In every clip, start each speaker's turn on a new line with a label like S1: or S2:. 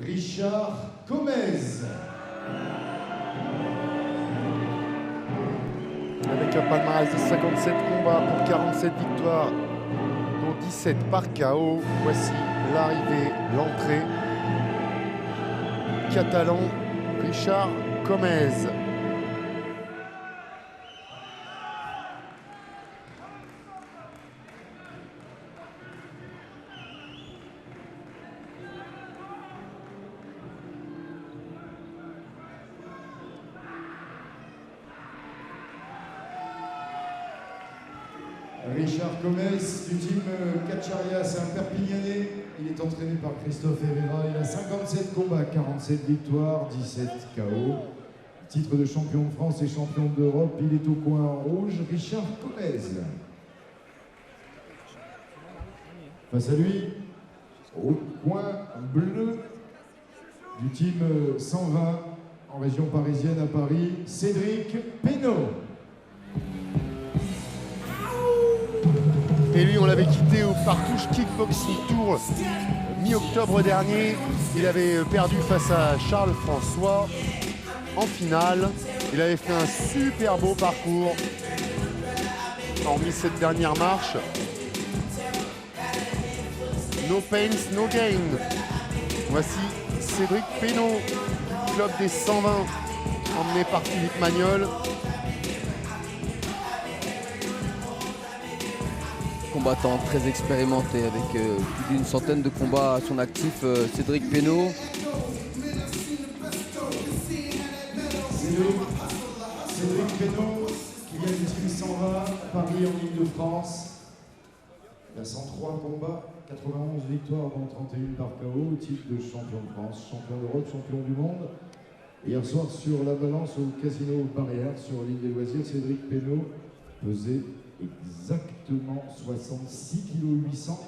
S1: Richard Gomez.
S2: Avec un palmarès de 57 combats pour 47 victoires, dont 17 par KO. Voici l'arrivée, l'entrée. Catalan, Richard Gomez.
S1: Richard Gomez du team Kacharia, c'est un Perpignanais. Il est entraîné par Christophe Herrera. Il a 57 combats, 47 victoires, 17 KO. Titre de champion de France et champion d'Europe. Il est au coin rouge, Richard Gomez. Face à lui, au coin bleu du team 120 en région parisienne à Paris, Cédric Pénaud.
S2: Et lui, on l'avait quitté au Partouche Kickboxing Tour mi-octobre dernier. Il avait perdu face à Charles François en finale. Il avait fait un super beau parcours, hormis cette dernière marche. No pains, no gain. Voici Cédric Pénaud, club des 120, emmené par Philippe Magnol.
S3: Combattant très expérimenté avec plus d'une centaine de combats à son actif, Cédric Pénaud.
S1: Cédric Pénaud qui vient du team 120, Paris en Ile-de-France. Il a 103 combats, 91 victoires dont 31 par KO, titre de champion de France, champion d'Europe, champion du monde. Hier soir sur la balance au Casino Barrière sur l'île des Loisirs, Cédric Pénaud pesait exactement 66 kg 800,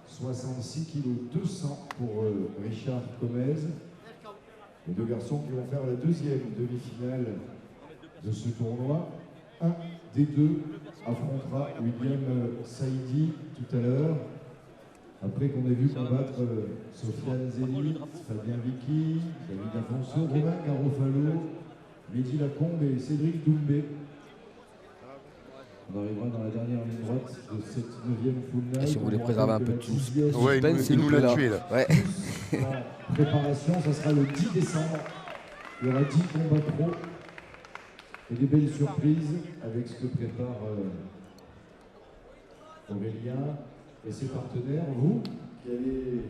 S1: 66 kg 200 pour Richard Gomez. Les deux garçons qui vont faire la deuxième demi-finale de ce tournoi. Un des deux affrontera William Saïdi tout à l'heure. Après qu'on ait vu combattre Sofiane Zénith, Fabien Vicky, David Afonso, Romain Garofalo, Mehdi Lacombe et Cédric Doumbé. On arrivera dans la dernière ligne droite de cette 9e full night.
S3: Si vous voulez préserver un peu de suspense,
S2: Ouais, il nous l'a tué là.
S3: Ouais.
S1: En préparation, ça sera le 10 décembre. Il y aura 10 combats pro et des belles surprises avec ce que prépare Aurélien et ses partenaires. Vous qui allez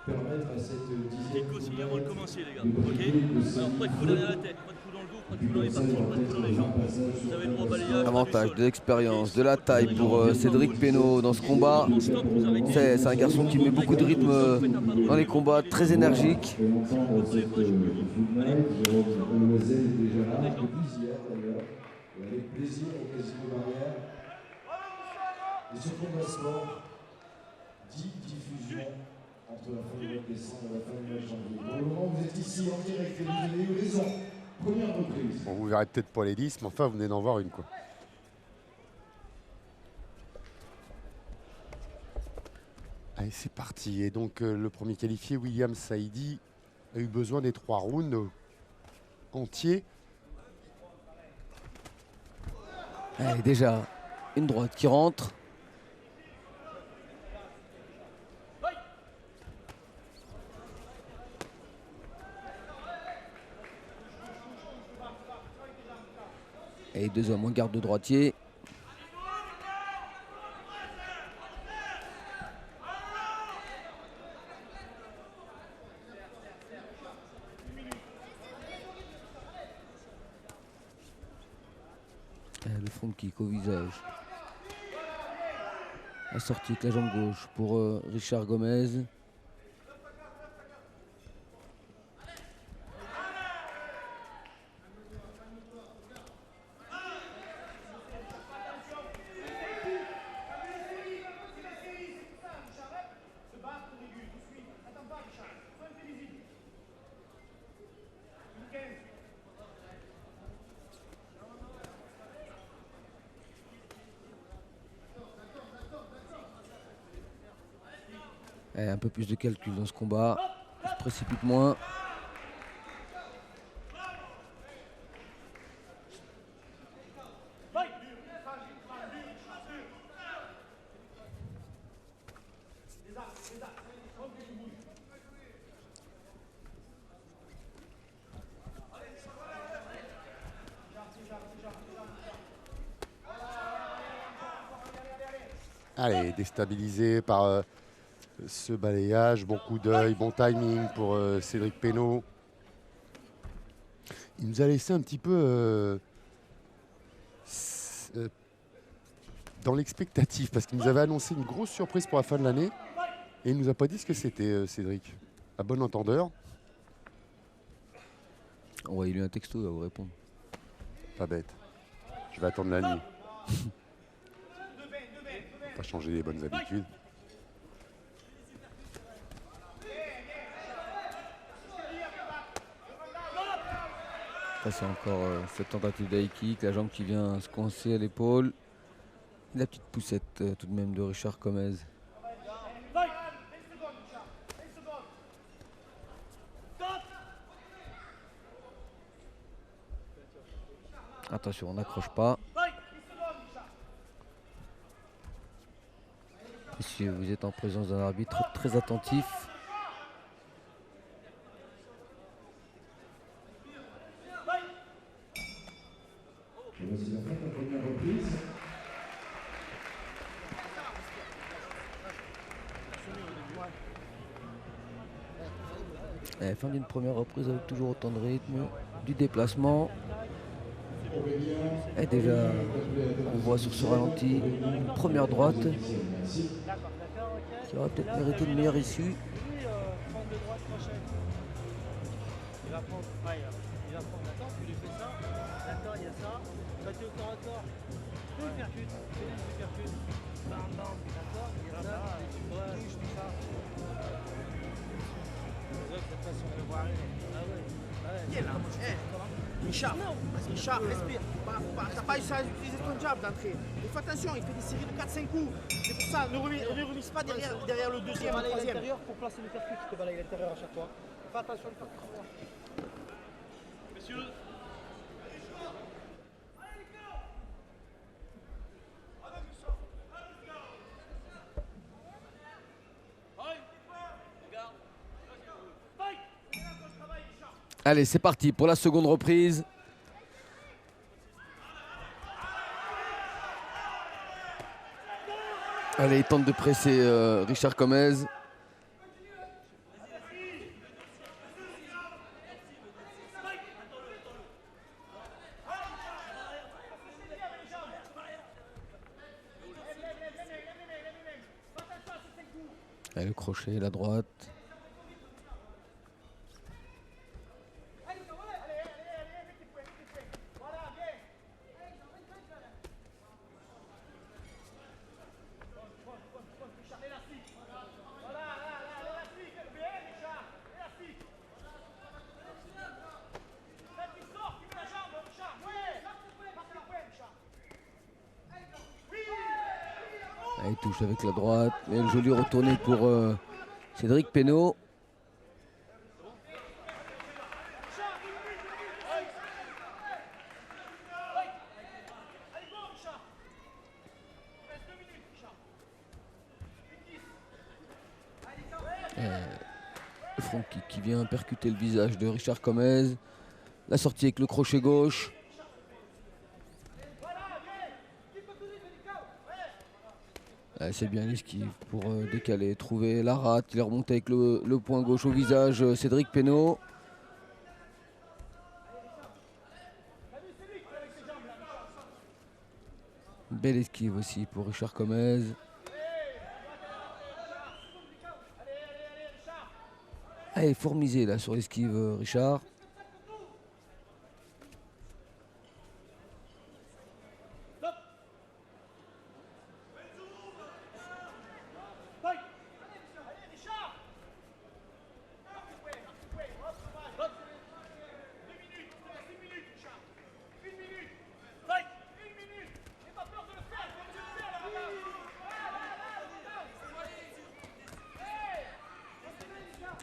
S1: permettre à cette 10e
S4: aussi avant de commencer, les gars.
S1: de briller de
S4: Alors,
S1: cette
S4: pas de coup dans la tête, pas de coup dans le dos, pas de coup dans les pattes, pas de coup dans les jambes. Vous avez le droit au balayage.
S3: Avantage de l'expérience, de la taille pour Cédric Pénaud dans ce combat. C'est un garçon qui met beaucoup de rythme dans les combats, très énergique.
S1: Et longtemps dans cette full night, Jérôme Loisel est déjà là, depuis hier d'ailleurs, et avec plaisir au Casino Barrière. Et sur Combat Sport, 10 diffusions entre la fin du mois de décembre et la fin du mois de janvier. Pour le moment, vous êtes ici en direct et vous avez eu raison. Première reprise.
S2: Bon, vous verrez peut-être pas les 10, mais enfin, vous venez d'en voir une, quoi. Allez, c'est parti. Et donc, le premier qualifié, William Saïdi, a eu besoin des 3 rounds entiers.
S3: Allez, déjà, une droite qui rentre. Et deux hommes en garde de droitier. Et le front kick au visage. La sortie avec la jambe gauche pour Richard Gomez. Et un peu plus de calcul dans ce combat. Il se précipite moins.
S2: Allez, déstabilisé par ce balayage. Bon coup d'œil, bon timing pour Cédric Pénaud. Il nous a laissé un petit peu dans l'expectative parce qu'il nous avait annoncé une grosse surprise pour la fin de l'année et il nous a pas dit ce que c'était, Cédric. À bon entendeur.
S3: Ouais, il a eu un texto, il va vous répondre.
S2: Pas bête. Je vais attendre la nuit. Pas changer les bonnes habitudes.
S3: Ça c'est encore cette tentative d'high kick, la jambe qui vient se coincer à l'épaule. La petite poussette tout de même de Richard Comez. Attention, on n'accroche pas. Messieurs, vous êtes en présence d'un arbitre très attentif.
S1: Et voici la fin de la première reprise.
S3: Fin d'une première reprise avec toujours autant de rythme, du déplacement. Et déjà, on voit sur ce ralenti une première droite qui aurait peut-être mérité une meilleure issue.
S4: Il va prendre, attends, tu lui fais ça, d'accord, il y a ça, tu au corps à corps, tu lui percutes, bam bam, d'accord, il y a ça, et tu bouges, tout ça. Cette façon de le voir arriver. Ah ouais.
S5: Richard, respire. T'as pas eu ça à utiliser ton jab d'entrée. Il faut attention, il fait des séries de 4-5 coups. C'est pour ça, ne remise pas derrière le deuxième, le troisième.
S4: Pour placer le percute, tu te balayer à l'intérieur à chaque fois. Fais attention au percute. Messieurs.
S3: Allez, c'est parti pour la seconde reprise. Allez, il tente de presser Richard Comez. Allez, le crochet, la droite. Il touche avec la droite, et le joli retourné pour Cédric Pénaud. Le front kick qui vient percuter le visage de Richard Comez. La sortie avec le crochet gauche. C'est bien l'esquive pour décaler, trouver la rate. Il est remonté avec le poing gauche au visage, Cédric Pénaud. Belle esquive aussi pour Richard Comez. Allez, fort misé là sur l'esquive, Richard.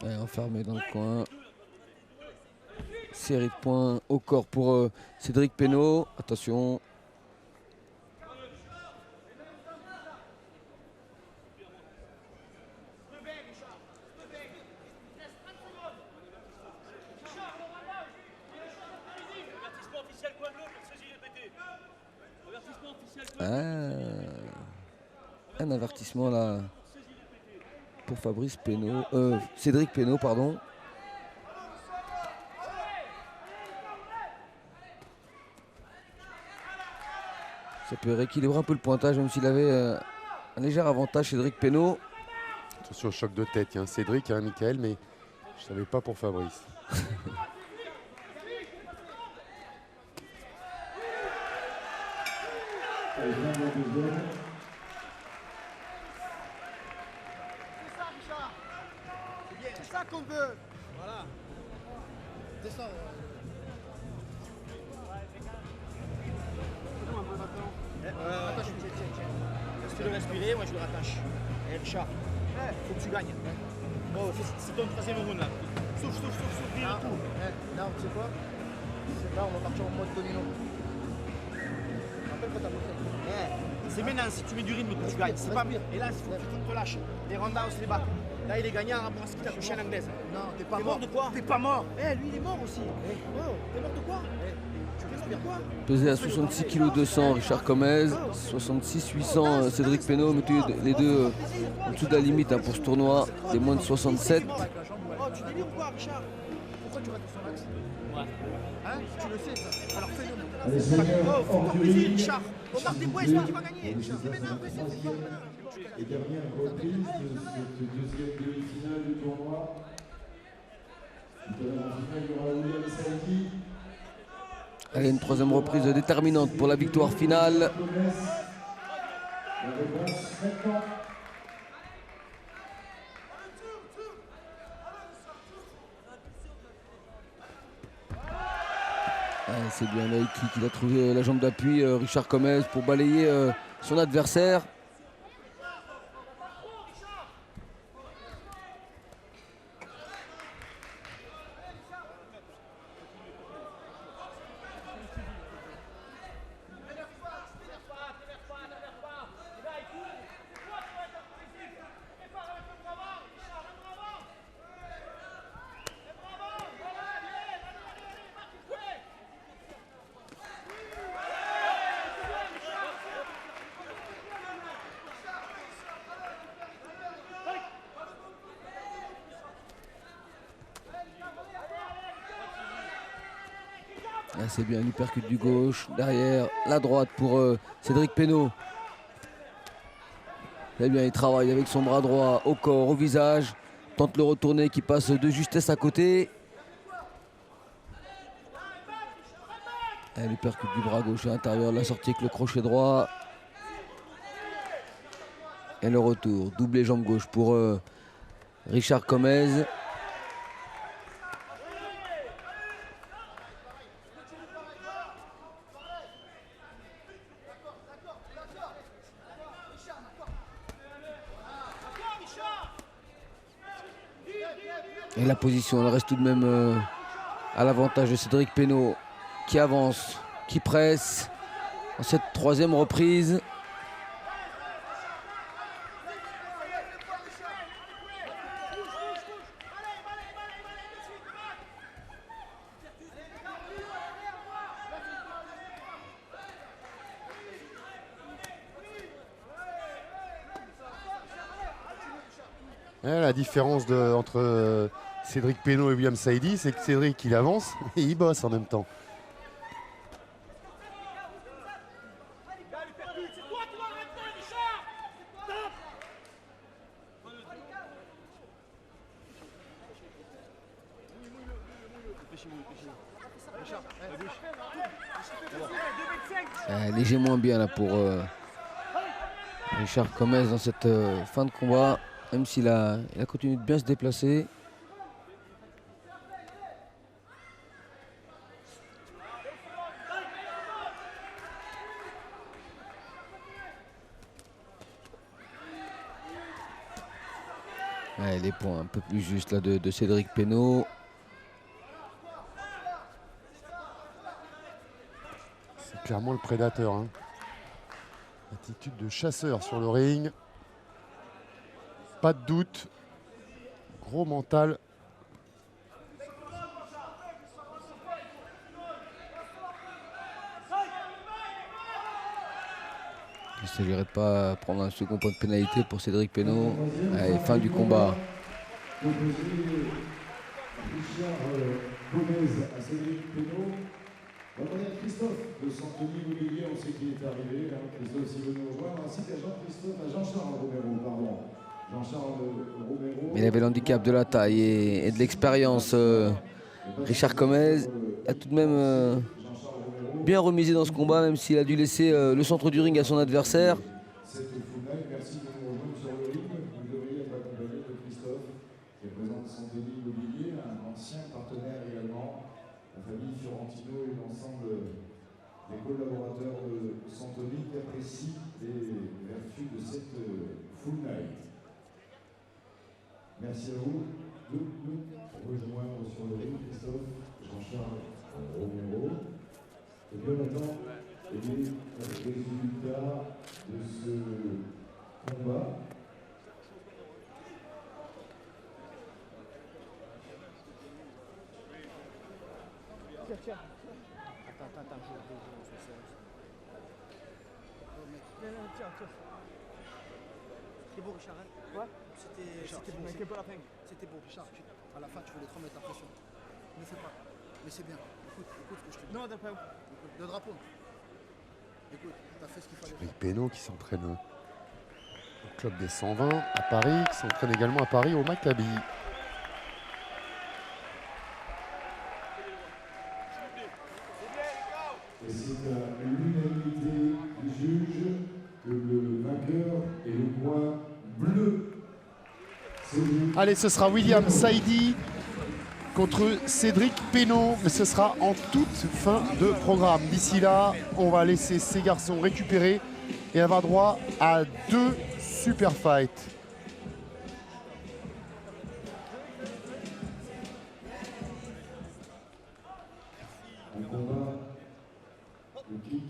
S3: Ouais, enfermé dans le coin. Série de points au corps pour Cédric Pénaud. Attention. Un avertissement là pour Fabrice Pénaud, Cédric Pénaud, pardon. Ça peut rééquilibrer un peu le pointage, même s'il avait un léger avantage, Cédric Pénaud.
S2: Attention au choc de tête, il y a un Cédric et un Michael, mais je ne savais pas pour Fabrice.
S5: C'est ça qu'on veut. Voilà. Descends. Attache, tiens. Laisse-le respirer, moi je le rattache. Eh Richard, faut que tu gagnes. Oh, c'est ton troisième round là. Souffle, dis le tout.
S6: Non, tu sais quoi? Là, on va partir en mode domino. Rappelle quand t'as bossé.
S5: C'est maintenant, si tu mets du rythme que tu gagnes. C'est pas mieux. Et là, il faut que tu te relâches. Les rondas, on se les bat. Là, il est gagnant rapport à ce qu'il t'a touché en anglaise.
S6: Non, t'es pas
S5: T'es
S6: mort.
S5: mort de quoi? T'es pas mort. Lui, il est mort aussi. Oh, t'es mort de quoi? Tu respires quoi?
S3: Pesé à 66 kg 200, Richard Comez. 66 800, Cédric Pénaud. Mais les deux en dessous de la limite pour ce tournoi. Des moins de 67.
S5: Oh, tu délires ou quoi, Richard?
S6: Pourquoi tu rates son axe?
S5: Ouais.
S6: Hein? Tu le sais, ça. Alors fais-le.
S1: Allez, seigneur,
S5: Oh, faut
S1: hors
S5: pas
S1: du
S5: plaisir,
S1: ring.
S5: Richard. On marque des points, c'est toi qui vas gagner.
S1: C'est
S5: maintenant,
S1: et dernière reprise de cette deuxième demi-finale du tournoi. Tout à l'heure en finale, il y aura William Saïdi.
S3: Allez, une troisième reprise déterminante pour la victoire finale.
S1: La réponse maintenant.
S3: C'est bien là qu'il a trouvé la jambe d'appui, Richard Comez, pour balayer son adversaire. C'est bien, il percute du gauche, derrière, la droite pour Cédric Pénaud. C'est bien, il travaille avec son bras droit au corps, au visage. Tente le retourner qui passe de justesse à côté. Il percute du bras gauche à l'intérieur, la sortie avec le crochet droit. Et le retour, doublé jambe gauche pour Richard Comez. Et la position, elle reste tout de même à l'avantage de Cédric Pénaud qui avance, qui presse en cette troisième reprise.
S2: La différence entre Cédric Pénaud et William Saïdi, c'est que Cédric il avance et il bosse en même temps.
S3: Léger moins bien là pour Richard Comez dans cette fin de combat, même s'il a continué de bien se déplacer. Ouais, les points un peu plus justes là de Cédric Pénaud.
S2: C'est clairement le prédateur. Hein. Attitude de chasseur sur le ring. Pas de doute. Gros mental.
S3: Il ne s'agirait de pas prendre un second point de pénalité pour Cédric Pénaud. Allez, fin du combat.
S1: Richard Gomez à Cédric Pénaud. On va connaître Christophe de Santoni Mobilier, on sait qu'il est arrivé. Hein. Christophe, s'il veut nous rejoindre, ainsi qu'à Jean-Charles Romero, pardon. Jean-Charles Romero.
S3: Mais il avait l'handicap de la taille et de l'expérience. Richard Gomez a tout de même bien remisé dans ce combat, même s'il a dû laisser le centre du ring à son adversaire.
S1: Merci de nous rejoindre sur le ring. Vous devriez être accompagné de Christophe, qui représente Santoni Immobilier, un ancien partenaire également. La famille Fiorentino et l'ensemble des collaborateurs de Santoni qui apprécient les vertus de cette full night. Merci à vous de nous rejoindre sur le ring, Christophe, Jean-Charles Romero. Et bien maintenant, les résultats de ce combat.
S6: Tiens. Attends, je tiens.
S5: C'était beau, Richard. Hein?
S6: Ouais.
S5: C'était
S6: beau la fin.
S5: C'était beau, Richard. À la fin, tu voulais trop mettre la pression. Ne fais pas. Mais c'est bien. Écoute ce que je te dis.
S6: Non, d'après.
S5: Le drapeau. Écoute, t'as fait ce qu'il fallait.
S2: Cédric Pénaud qui s'entraîne au club des 120 à Paris, qui s'entraîne également à Paris au Maccabi.
S1: Et c'est à l'unanimité du juge que le vainqueur est le coin bleu.
S2: Allez, ce sera William Saidi contre Cédric Pénaud, mais ce sera en toute fin de programme. D'ici là, on va laisser ces garçons récupérer et avoir droit à 2 super fights.
S1: Un combat de kick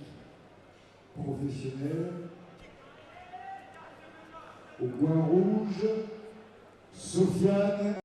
S1: professionnel. Au coin rouge, Sofiane